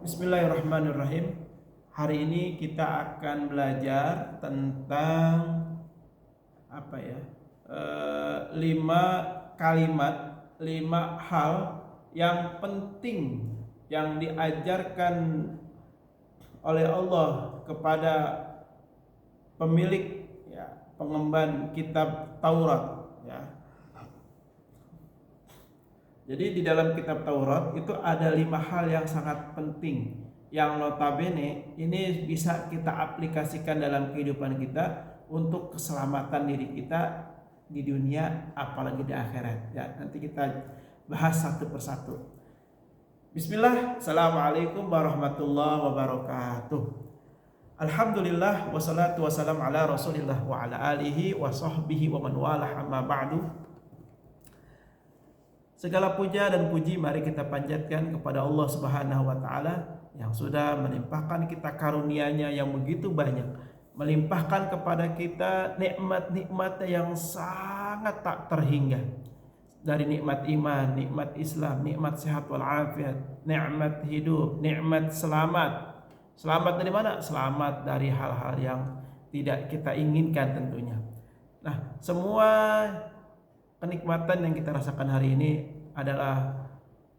Bismillahirrahmanirrahim. Hari ini kita akan belajar tentang apa ya? 5 kalimat, 5 hal yang penting yang diajarkan oleh Allah kepada pemilik pengemban kitab Taurat ya. Jadi di dalam kitab Taurat itu ada 5 hal yang sangat penting yang notabene ini bisa kita aplikasikan dalam kehidupan kita untuk keselamatan diri kita di dunia apalagi di akhirat ya. Nanti kita bahas satu persatu. Bismillah. Assalamualaikum warahmatullahi wabarakatuh. Alhamdulillah wassalatu wassalamu ala Rasulillah wa ala alihi wa sahbihi wa man walah, amma ba'du. Segala puja dan puji mari kita panjatkan kepada Allah Subhanahu wa taala yang sudah melimpahkan kita karunia-Nya yang begitu banyak, melimpahkan kepada kita nikmat-nikmat yang sangat tak terhingga. Dari nikmat iman, nikmat Islam, nikmat sehat wal afiat, nikmat hidup, nikmat selamat. Selamat dari mana? Selamat dari hal-hal yang tidak kita inginkan tentunya. Nah, semua kenikmatan yang kita rasakan hari ini adalah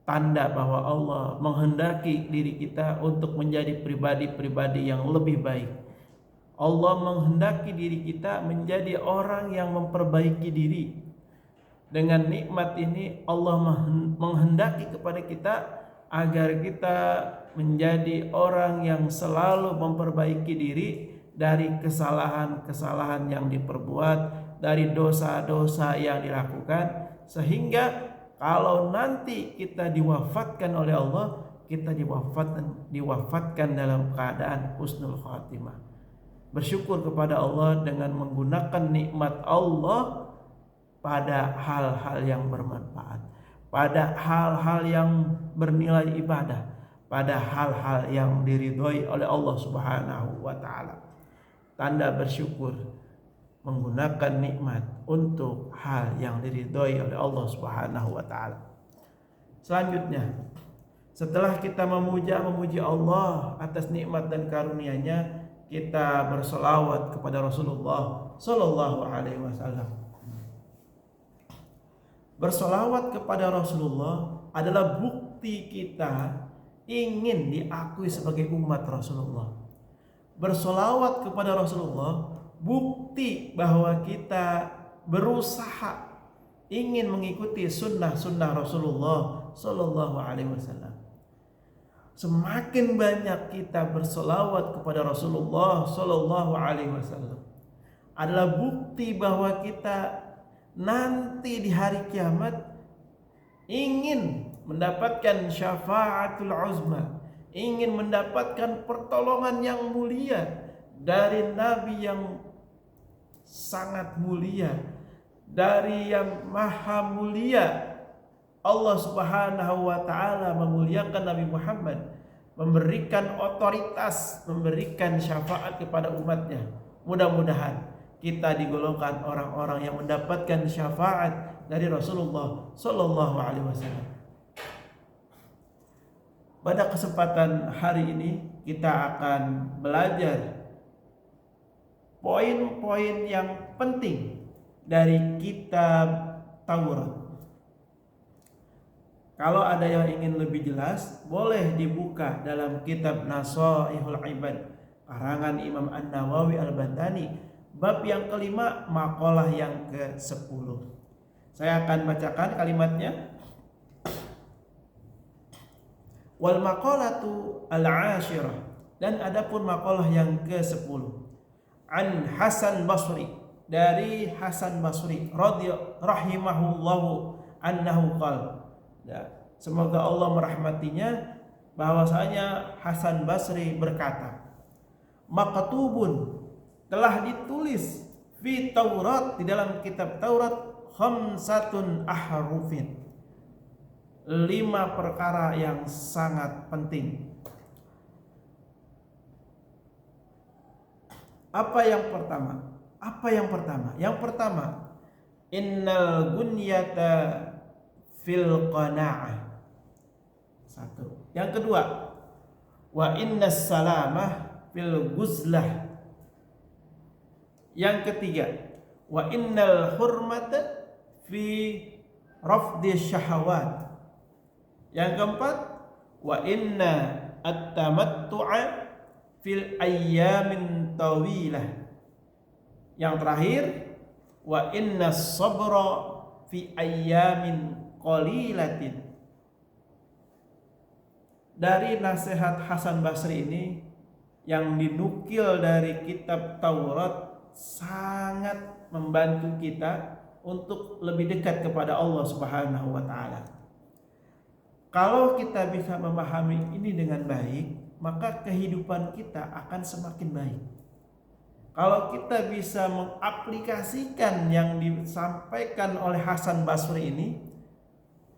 tanda bahwa Allah menghendaki diri kita untuk menjadi pribadi-pribadi yang lebih baik. Allah menghendaki diri kita menjadi orang yang memperbaiki diri. Dengan nikmat ini Allah menghendaki kepada kita agar kita menjadi orang yang selalu memperbaiki diri dari kesalahan-kesalahan yang diperbuat, dari dosa-dosa yang dilakukan, sehingga kalau nanti kita diwafatkan oleh Allah, kita diwafatkan dalam keadaan husnul khatimah. Bersyukur kepada Allah dengan menggunakan nikmat Allah pada hal-hal yang bermanfaat, pada hal-hal yang bernilai ibadah, pada hal-hal yang diridhoi oleh Allah Subhanahu wa taala. Tanda bersyukur menggunakan nikmat untuk hal yang diridhoi oleh Allah Subhanahu wa taala. Selanjutnya, setelah kita memuji Allah atas nikmat dan karunia-Nya, kita bersolawat kepada Rasulullah sallallahu alaihi wasallam. Bersolawat kepada Rasulullah adalah bukti kita ingin diakui sebagai umat Rasulullah. Bersolawat kepada Rasulullah bukti bahwa kita berusaha ingin mengikuti sunnah-sunnah Rasulullah sallallahu alaihi wasallam. Semakin banyak kita bersolawat kepada Rasulullah sallallahu alaihi wasallam adalah bukti bahwa kita nanti di hari kiamat ingin mendapatkan syafaatul uzma, ingin mendapatkan pertolongan yang mulia dari Nabi yang sangat mulia, dari yang maha mulia. Allah Subhanahu wa taala memuliakan Nabi Muhammad, memberikan otoritas, memberikan syafaat kepada umatnya. Mudah-mudahan kita digolongkan orang-orang yang mendapatkan syafaat dari Rasulullah sallallahu alaihi wasallam. Pada kesempatan hari ini kita akan belajar poin-poin yang penting dari kitab Taurat. Kalau ada yang ingin lebih jelas, boleh dibuka dalam kitab Nasaihul Ibad karangan Imam An-Nawawi Al-Bantani, bab yang kelima, maqalah yang ke-10. Saya akan bacakan kalimatnya. Wal maqalatu al-ashirah, dan adapun maqalah yang ke-10, an Hasan Basri, dari Hasan Basri rahimahullahu annahu qala, ya, semoga Allah merahmatinya, bahwasanya Hasan Basri berkata, maktubun, telah ditulis fi Taurat, di dalam kitab Taurat, khamsatun ahrufin, 5 perkara yang sangat penting. Apa yang pertama? Yang pertama, innal gunyata fil qanaah. Satu. Yang kedua, wa innas salamah fil guzlah. Yang ketiga, wa innal hurmata fi rafdi syahawat. Yang keempat, wa inna at-tamattu'a fil ayyamin tawilah. Yang terakhir, wa inna sabra fi ayyamin qalilatin. Dari nasihat Hasan Basri ini yang dinukil dari kitab Taurat sangat membantu kita untuk lebih dekat kepada Allah Subhanahu wa taala. Kalau kita bisa memahami ini dengan baik, maka kehidupan kita akan semakin baik. Kalau kita bisa mengaplikasikan yang disampaikan oleh Hasan Basri ini,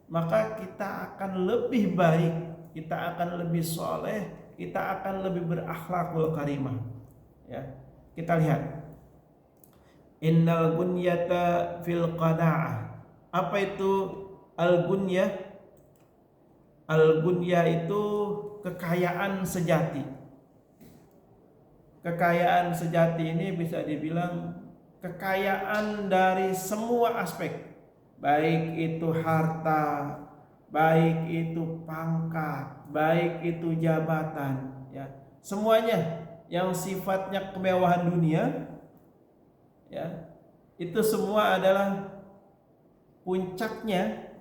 maka kita akan lebih baik, kita akan lebih soleh, kita akan lebih berakhlakul karimah. Ya, kita lihat. Innal gunyata fil qanaah. Apa itu al-gunyah? Al-gunyah itu kekayaan sejati. Kekayaan sejati ini bisa dibilang kekayaan dari semua aspek. Baik itu harta, baik itu pangkat, baik itu jabatan, ya. Semuanya yang sifatnya kemewahan dunia, ya, itu semua adalah puncaknya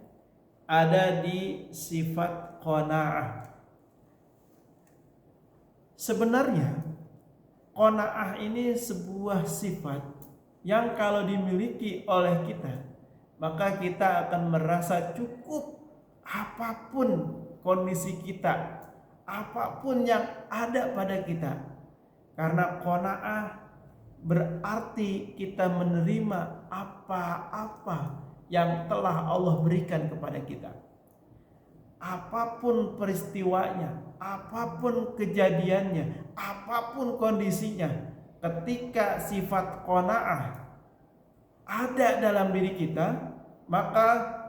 ada di sifat qanaah. Sebenarnya qanaah ini sebuah sifat yang kalau dimiliki oleh kita, maka kita akan merasa cukup apapun kondisi kita, apapun yang ada pada kita. Karena qanaah berarti kita menerima apa-apa yang telah Allah berikan kepada kita. Apapun peristiwanya, apapun kejadiannya, apapun kondisinya, ketika sifat qanaah ada dalam diri kita, maka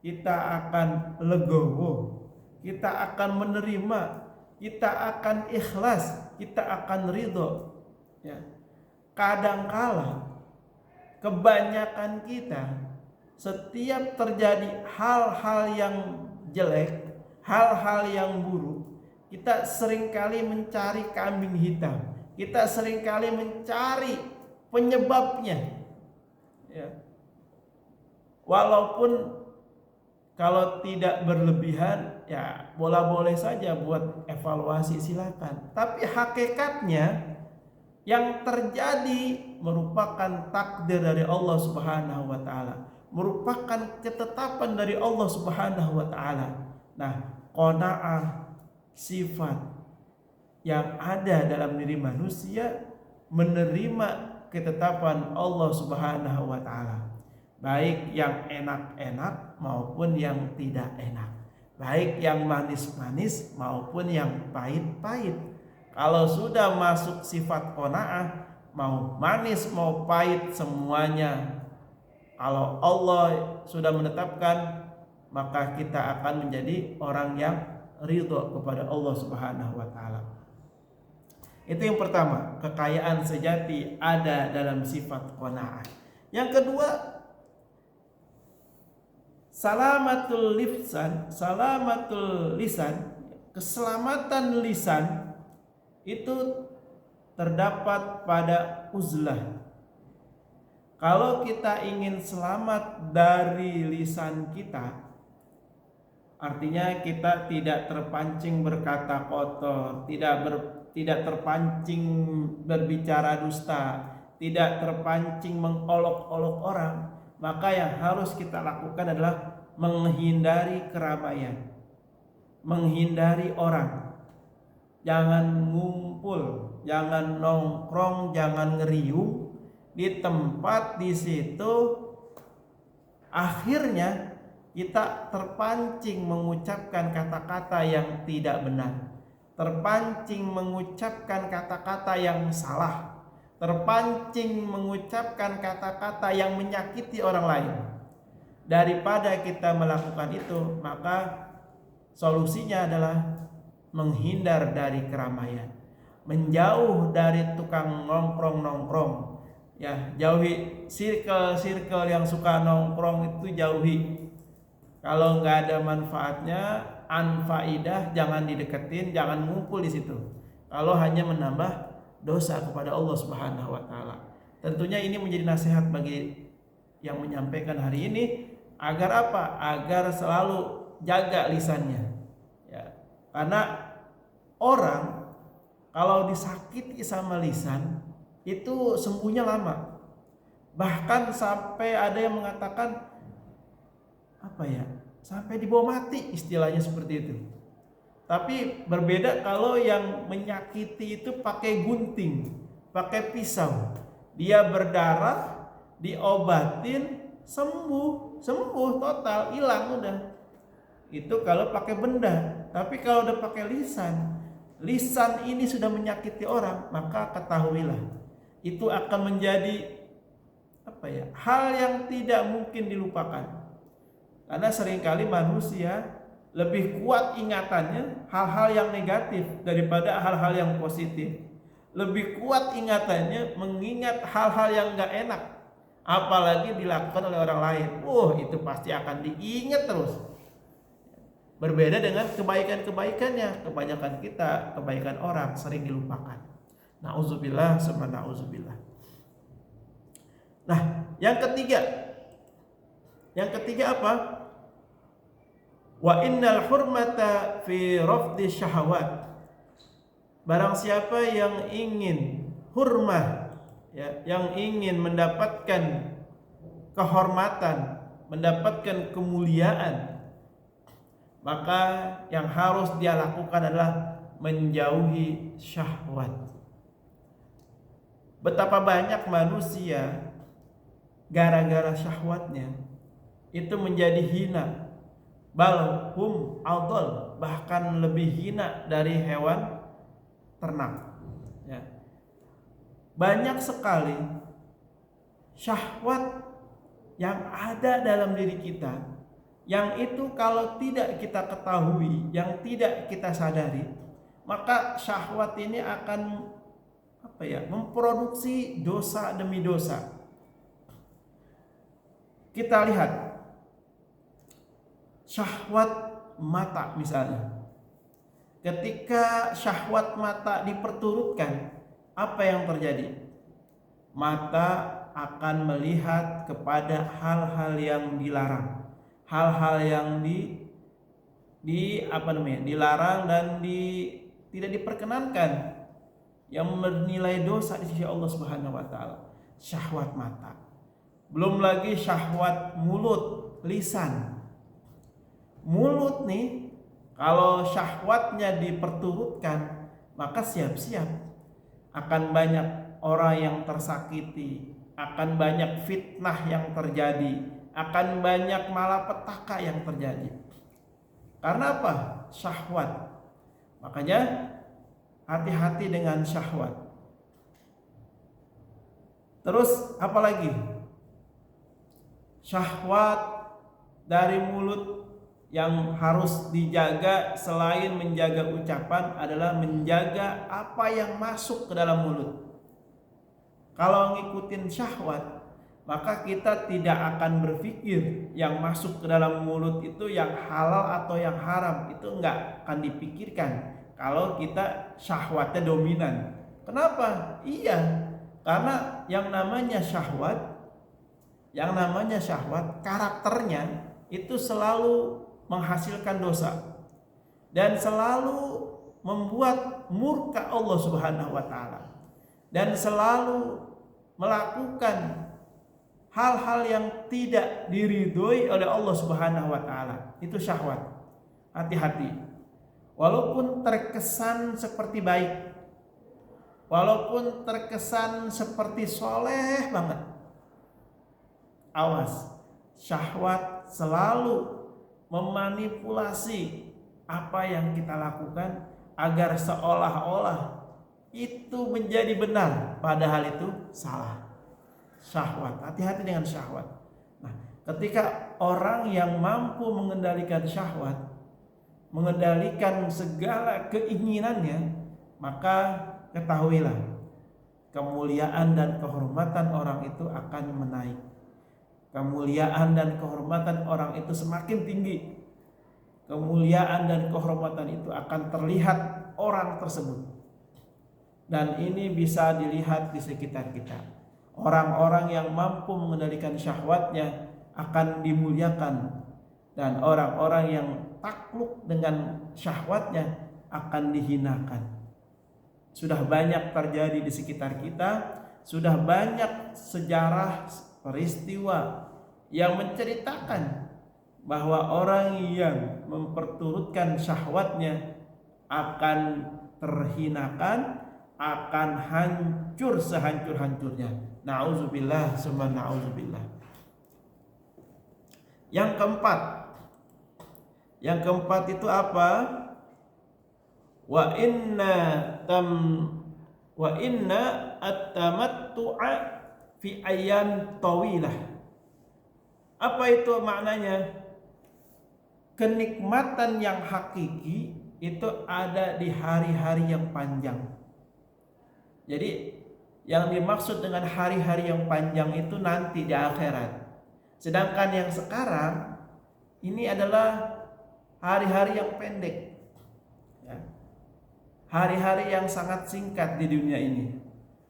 kita akan legowo, kita akan menerima, kita akan ikhlas, kita akan ridho. Ya. Kadangkala kebanyakan kita setiap terjadi hal-hal yang jelek, hal-hal yang buruk, kita seringkali mencari kambing hitam, kita seringkali mencari penyebabnya. Ya. Walaupun kalau tidak berlebihan, ya boleh saja buat evaluasi, silakan. Tapi hakikatnya yang terjadi merupakan takdir dari Allah Subhanahu wa taala, merupakan ketetapan dari Allah Subhanahu wa taala. Nah, qanaah sifat yang ada dalam diri manusia menerima ketetapan Allah Subhanahu wa taala, baik yang enak-enak maupun yang tidak enak, baik yang manis-manis maupun yang pahit-pahit. Kalau sudah masuk sifat qanaah, mau manis mau pahit semuanya, kalau Allah sudah menetapkan, maka kita akan menjadi orang yang ridho kepada Allah Subhanahu wa taala. Itu yang pertama, kekayaan sejati ada dalam sifat qanaah. Yang kedua, salamatul lisan, keselamatan lisan itu terdapat pada uzlah. Kalau kita ingin selamat dari lisan kita, artinya kita tidak terpancing berkata kotor, tidak terpancing berbicara dusta, tidak terpancing mengolok-olok orang, maka yang harus kita lakukan adalah menghindari keramaian, menghindari orang. Jangan ngumpul, jangan nongkrong, jangan ngeriung di tempat di situ. Akhirnya kita terpancing mengucapkan kata-kata yang tidak benar, terpancing mengucapkan kata-kata yang salah, terpancing mengucapkan kata-kata yang menyakiti orang lain. Daripada kita melakukan itu, maka solusinya adalah menghindar dari keramaian, menjauh dari tukang nongkrong, ya, jauhi circle yang suka nongkrong itu, jauhi. Kalau nggak ada manfaatnya, anfaidah, jangan dideketin, jangan ngumpul di situ. Kalau hanya menambah dosa kepada Allah Subhanahu wa taala. Tentunya ini menjadi nasihat bagi yang menyampaikan hari ini, agar apa? Agar selalu jaga lisannya. Ya. Karena orang kalau disakiti sama lisan itu sembuhnya lama. Bahkan sampai ada yang mengatakan sampai dibawa mati, istilahnya seperti itu. Tapi berbeda kalau yang menyakiti itu pakai gunting, pakai pisau. Dia berdarah, diobatin, sembuh total, hilang udah. Itu kalau pakai benda. Tapi kalau udah pakai lisan ini sudah menyakiti orang, maka ketahuilah itu akan menjadi hal yang tidak mungkin dilupakan. Karena seringkali manusia lebih kuat ingatannya hal-hal yang negatif daripada hal-hal yang positif. Lebih kuat ingatannya mengingat hal-hal yang gak enak, apalagi dilakukan oleh orang lain. Itu pasti akan diingat terus. Berbeda dengan kebaikan-kebaikannya. Kebanyakan kita, kebaikan orang sering dilupakan. Na'udzubillah summa na'udzubillah. Nah, yang ketiga apa? Wa innal hurmata fi rafdi syahawat. Barang siapa yang ingin hurmah, ya, yang ingin mendapatkan kehormatan, mendapatkan kemuliaan, maka yang harus dia lakukan adalah menjauhi syahwat. Betapa banyak manusia gara-gara syahwatnya itu menjadi hina, bal hum adall, bahkan lebih hina dari hewan ternak. Ya. Banyak sekali syahwat yang ada dalam diri kita, yang itu kalau tidak kita ketahui, yang tidak kita sadari, maka syahwat ini akan memproduksi dosa demi dosa. Kita lihat syahwat mata misalnya. Ketika syahwat mata diperturutkan, apa yang terjadi? Mata akan melihat kepada hal-hal yang dilarang, hal-hal yang dilarang dan tidak diperkenankan, yang bernilai dosa di sisi Allah Subhanahu wa taala. Syahwat mata. Belum lagi syahwat mulut, lisan. Mulut nih, kalau syahwatnya diperturutkan, maka siap-siap akan banyak orang yang tersakiti, akan banyak fitnah yang terjadi, akan banyak malapetaka yang terjadi. Karena apa? Syahwat. Makanya hati-hati dengan syahwat. Terus apalagi? Syahwat dari mulut yang harus dijaga selain menjaga ucapan adalah menjaga apa yang masuk ke dalam mulut. Kalau ngikutin syahwat, maka kita tidak akan berpikir yang masuk ke dalam mulut itu yang halal atau yang haram. Itu enggak akan dipikirkan kalau kita syahwatnya dominan. Kenapa? Iya, karena yang namanya syahwat karakternya itu selalu menghasilkan dosa dan selalu membuat murka Allah Subhanahu wa taala, dan selalu melakukan hal-hal yang tidak diridhoi oleh Allah Subhanahu wa taala. Itu syahwat. Hati-hati. Walaupun terkesan seperti baik, walaupun terkesan seperti soleh banget, awas, syahwat selalu memanipulasi apa yang kita lakukan agar seolah-olah itu menjadi benar, padahal itu salah. Syahwat, hati-hati dengan syahwat. Nah, ketika orang yang mampu mengendalikan syahwat, mengendalikan segala keinginannya, maka ketahuilah kemuliaan dan kehormatan orang itu akan menaik. Kemuliaan dan kehormatan orang itu semakin tinggi. Kemuliaan dan kehormatan itu akan terlihat orang tersebut. Dan ini bisa dilihat di sekitar kita. Orang-orang yang mampu mengendalikan syahwatnya akan dimuliakan, dan orang-orang yang takluk dengan syahwatnya akan dihinakan. Sudah banyak terjadi di sekitar kita, sudah banyak sejarah peristiwa yang menceritakan bahwa orang yang memperturutkan syahwatnya akan terhinakan, akan hancur sehancur-hancurnya. Na'udzubillah summa na'udzubillah. Yang keempat itu apa? Wa inna at-tamattu'a fi ayyam tawilah. Apa itu maknanya? Kenikmatan yang hakiki itu ada di hari-hari yang panjang. Jadi yang dimaksud dengan hari-hari yang panjang itu nanti di akhirat. Sedangkan yang sekarang ini adalah hari-hari yang pendek, ya. Hari-hari yang sangat singkat di dunia ini.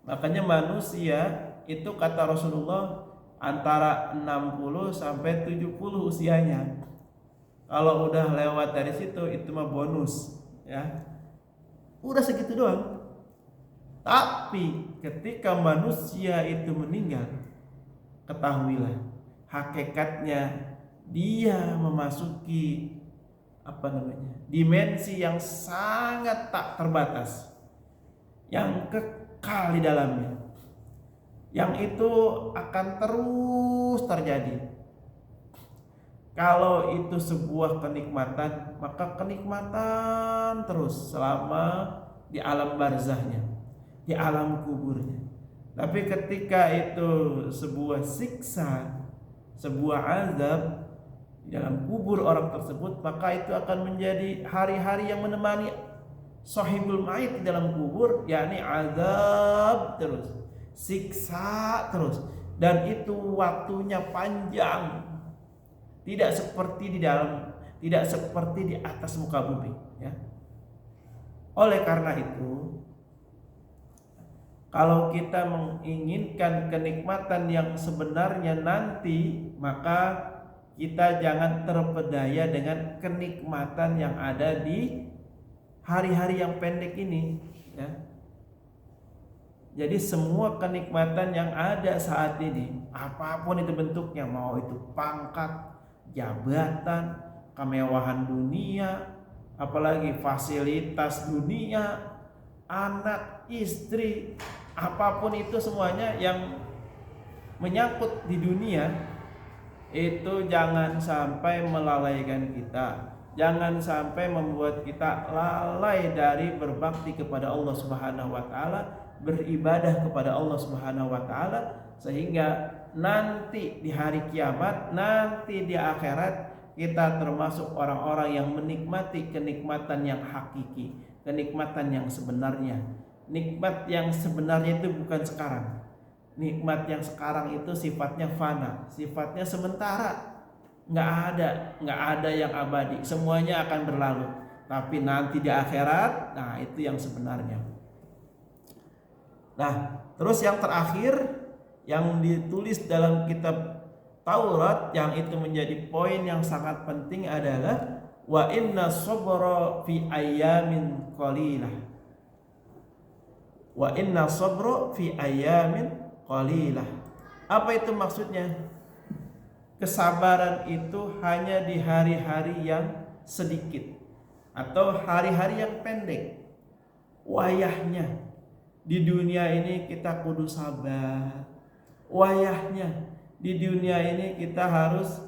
Makanya manusia itu kata Rasulullah antara 60 sampai 70 usianya. Kalau udah lewat dari situ itu mah bonus, ya. Udah segitu doang. Tapi ketika manusia itu meninggal, ketahuilah hakikatnya dia memasuki dimensi yang sangat tak terbatas, yang kekal di dalamnya, yang itu akan terus terjadi. Kalau itu sebuah kenikmatan, maka kenikmatan terus selama di alam barzahnya, di alam kuburnya. Tapi ketika itu sebuah siksa, sebuah azab di dalam kubur orang tersebut, maka itu akan menjadi hari-hari yang menemani sahibul mait di dalam kubur, yakni azab terus, siksa terus, dan itu waktunya panjang. Tidak seperti di atas muka bumi, ya. Oleh karena itu, kalau kita menginginkan kenikmatan yang sebenarnya nanti, maka kita jangan terpedaya dengan kenikmatan yang ada di hari-hari yang pendek ini, ya. Jadi semua kenikmatan yang ada saat ini, apapun itu bentuknya, mau itu pangkat, jabatan, kemewahan dunia, apalagi fasilitas dunia, anak, istri, apapun itu semuanya yang menyangkut di dunia, itu jangan sampai melalaikan kita. Jangan sampai membuat kita lalai dari berbakti kepada Allah Subhanahu wa taala, beribadah kepada Allah Subhanahu wa taala, sehingga nanti di hari kiamat, nanti di akhirat, kita termasuk orang-orang yang menikmati kenikmatan yang hakiki, kenikmatan yang sebenarnya. Nikmat yang sebenarnya itu bukan sekarang. Nikmat yang sekarang itu sifatnya fana, sifatnya sementara. Nggak ada yang abadi, semuanya akan berlalu. Tapi nanti di akhirat, nah itu yang sebenarnya. Nah, terus yang terakhir yang ditulis dalam kitab Taurat, yang itu menjadi poin yang sangat penting adalah wa inna sabra fi ayyamin qalilah. Wa inna sabra fi ayyamin qalilah. Apa itu maksudnya? Kesabaran itu hanya di hari-hari yang sedikit atau hari-hari yang pendek. Wayahnya di dunia ini kita kudu sabar. Wayahnya di dunia ini kita harus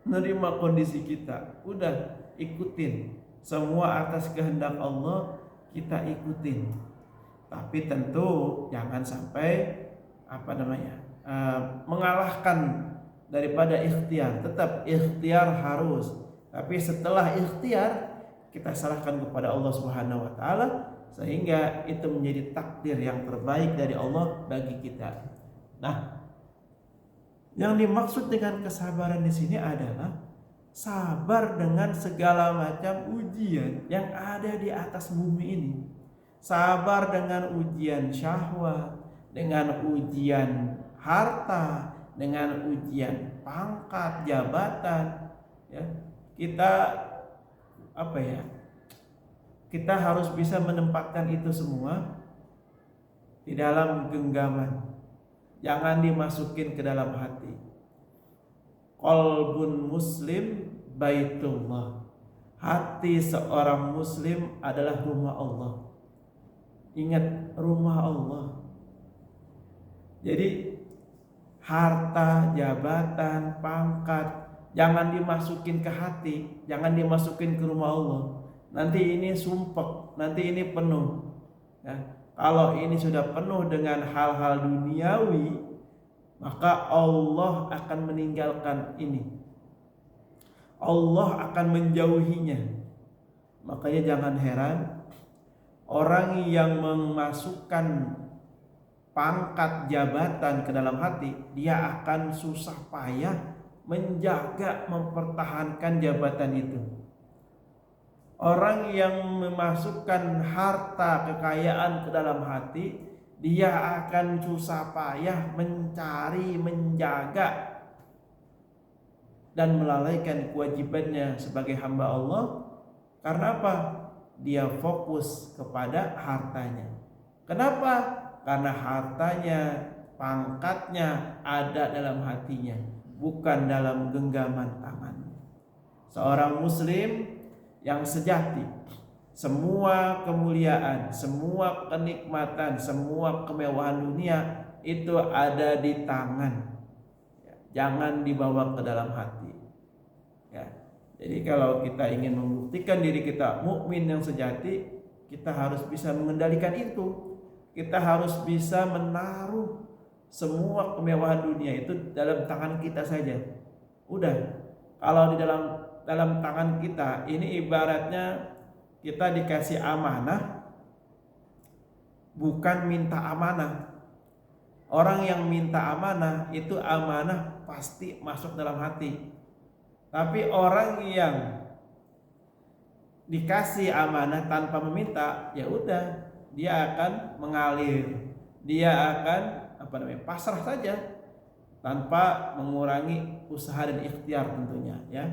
nerima kondisi kita. Udah ikutin semua atas kehendak Allah, kita ikutin. Tapi tentu jangan sampai mengalahkan daripada ikhtiar. Tetap ikhtiar harus, Tapi setelah ikhtiar kita serahkan kepada Allah Subhanahu wa taala, sehingga itu menjadi takdir yang terbaik dari Allah bagi kita. Nah, yang dimaksud dengan kesabaran di sini adalah sabar dengan segala macam ujian yang ada di atas bumi ini. Sabar dengan ujian syahwat, dengan ujian harta, dengan ujian pangkat, jabatan, ya. Kita harus bisa menempatkan itu semua di dalam genggaman. Jangan dimasukin ke dalam hati. Qalbun muslim baitullah. Hati seorang muslim adalah rumah Allah. Ingat, rumah Allah. Jadi harta, jabatan, pangkat jangan dimasukin ke hati, jangan dimasukin ke rumah Allah. Nanti ini sumpek, nanti ini penuh. Ya. Kalau ini sudah penuh dengan hal-hal duniawi, maka Allah akan meninggalkan ini. Allah akan menjauhinya. Makanya jangan heran orang yang memasukkan pangkat jabatan ke dalam hati, dia akan susah payah menjaga, mempertahankan jabatan itu. Orang yang memasukkan harta, kekayaan ke dalam hati, dia akan susah payah mencari, menjaga, dan melalaikan kewajibannya sebagai hamba Allah. Karena apa? Dia fokus kepada hartanya. Kenapa? Karena hartanya, pangkatnya ada dalam hatinya, bukan dalam genggaman tangan. Seorang muslim yang sejati, semua kemuliaan, semua kenikmatan, semua kemewahan dunia itu ada di tangan. Jangan dibawa ke dalam hati. Ya. Jadi kalau kita ingin membuktikan diri kita mukmin yang sejati, kita harus bisa mengendalikan itu. Kita harus bisa menaruh semua kemewahan dunia itu dalam tangan kita saja. Udah, kalau di dalam tangan kita ini ibaratnya kita dikasih amanah, bukan minta amanah. Orang yang minta amanah itu amanah pasti masuk dalam hati. Tapi orang yang dikasih amanah tanpa meminta, ya udah, dia akan mengalir, dia akan pasrah saja tanpa mengurangi usaha dan ikhtiar tentunya, ya.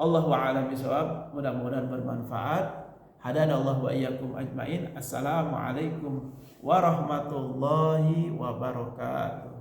Allahu a'lam bishawab. Mudah-mudahan bermanfaat. Hadanallahu wa iyyakum ajmain. Assalamualaikum warahmatullahi wabarakatuh.